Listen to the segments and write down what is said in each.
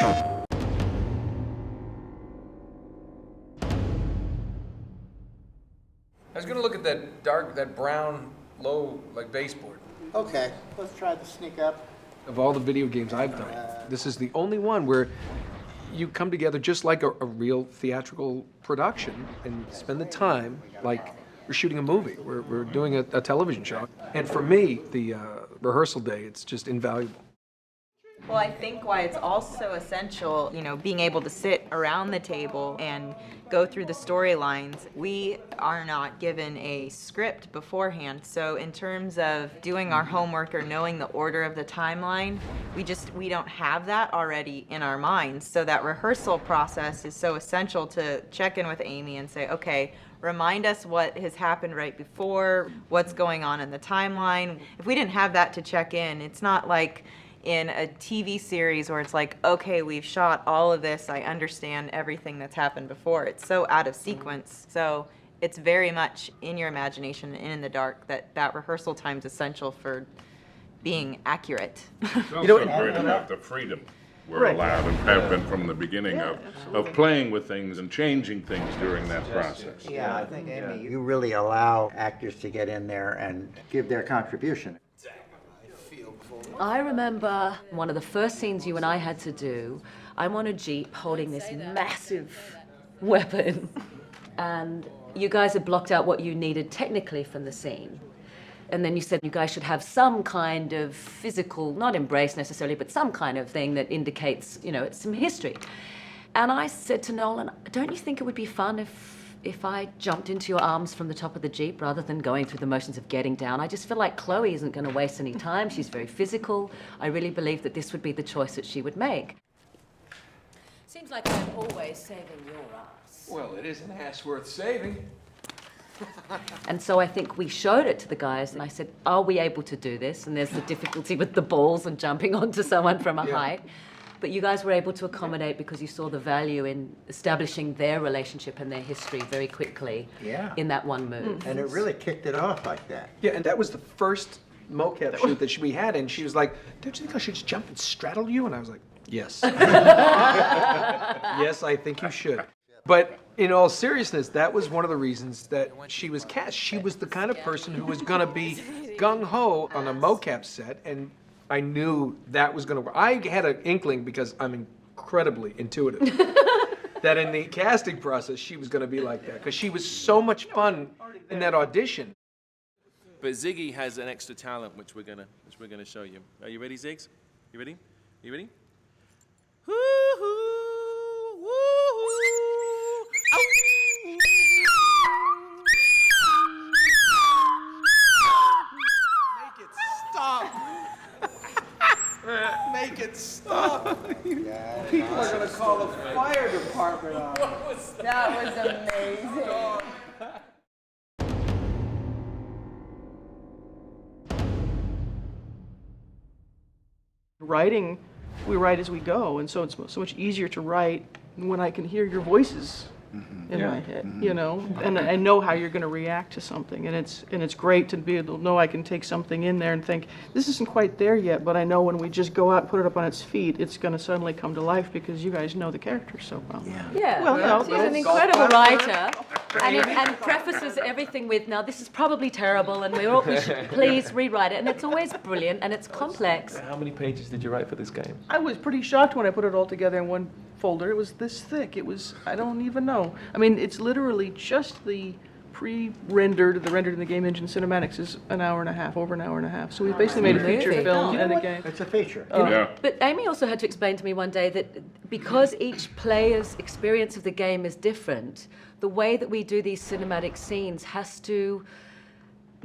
I was gonna look at that brown, low, like baseboard. Okay, let's try to sneak up. Of all the video games I've done, this is the only one where you come together just like a real theatrical production and spend the time like we're shooting a movie. We're doing a television show. And for me, the rehearsal day, it's just invaluable. Well, I think why it's also essential, being able to sit around the table and go through the storylines. We are not given a script beforehand, so in terms of doing our homework or knowing the order of the timeline, we don't have that already in our minds. So that rehearsal process is so essential to check in with Amy and say, okay, remind us what has happened right before, what's going on in the timeline. If we didn't have that to check in, it's not like in a TV series where it's like, okay, we've shot all of this, I understand everything that's happened before. It's so out of sequence. So it's very much in your imagination and in the dark that rehearsal time is essential for being accurate. It's also great to have the freedom we're allowed and have been from the beginning of playing with things and changing things during that process. Yeah, I think, Amy, you really allow actors to get in there and give their contribution. I remember one of the first scenes you and I had to do. I'm on a Jeep holding this massive weapon, and you guys had blocked out what you needed technically from the scene. And then you said you guys should have some kind of physical, not embrace necessarily, but some kind of thing that indicates, it's some history. And I said to Nolan, don't you think it would be fun if I jumped into your arms from the top of the Jeep rather than going through the motions of getting down? I just feel like Chloe isn't going to waste any time. She's very physical. I really believe that this would be the choice that she would make. Seems like I'm always saving your ass. Well, it is an ass worth saving. And so I think we showed it to the guys, and I said, are we able to do this? And there's the difficulty with the balls and jumping onto someone from a height. But you guys were able to accommodate because you saw the value in establishing their relationship and their history very quickly in that one move. And it really kicked it off like that. Yeah, and that was the first mocap shoot that we had, and she was like, don't you think I should just jump and straddle you? And I was like, yes. Yes, I think you should. But in all seriousness, that was one of the reasons that she was cast. She was the kind of person who was going to be gung-ho on a mocap set, and I knew that was going to work. I had an inkling, because I'm incredibly intuitive, that in the casting process, she was going to be like that, because she was so much fun in that audition. But Ziggy has an extra talent, which we're gonna show you. Are you ready, Ziggs? You ready? You ready? Woo-hoo, woo-hoo. Make it stop. Make it stop. People are going to call the fire department on us. That was amazing. Writing, we write as we go, and so it's so much easier to write when I can hear your voices in my head, and I know how you're going to react to something, and it's great to be able to know I can take something in there and think, this isn't quite there yet, but I know when we just go out and put it up on its feet, it's going to suddenly come to life because you guys know the character so well. Yeah, she's an incredible writer, and prefaces everything with, now this is probably terrible, and we should please rewrite it, and it's always brilliant, and it's complex. How many pages did you write for this game? I was pretty shocked when I put it all together in one folder. It was this thick. It was, I don't even know. I mean, it's literally just the pre-rendered, the rendered in the game engine cinematics is an hour and a half, over an hour and a half. So we basically made a feature film and a game. It's a feature. But Amy also had to explain to me one day that because each player's experience of the game is different, the way that we do these cinematic scenes has to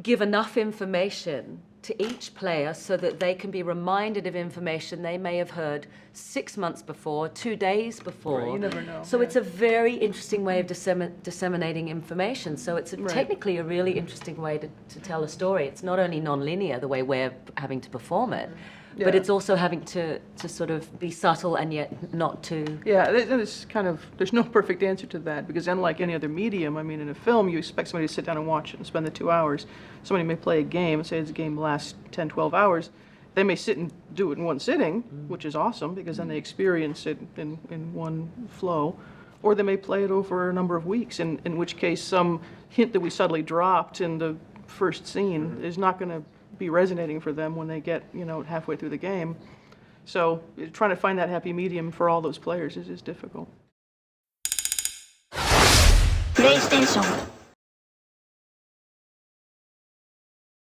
give enough information to each player so that they can be reminded of information they may have heard 6 months before, 2 days before. Right, you never know. So it's a very interesting way of disseminating information. So it's technically a really interesting way to tell a story. It's not only non-linear, the way we're having to perform it, but it's also having to sort of be subtle and yet not too... Yeah, it's kind of, there's no perfect answer to that, because unlike any other medium, I mean, in a film, you expect somebody to sit down and watch it and spend the 2 hours. Somebody may play a game, say the game lasts 10, 12 hours, They may sit and do it in one sitting, which is awesome, because then they experience it in one flow. Or they may play it over a number of weeks, in which case some hint that we subtly dropped in the first scene is not going to be resonating for them when they get, halfway through the game. So trying to find that happy medium for all those players is difficult. PlayStation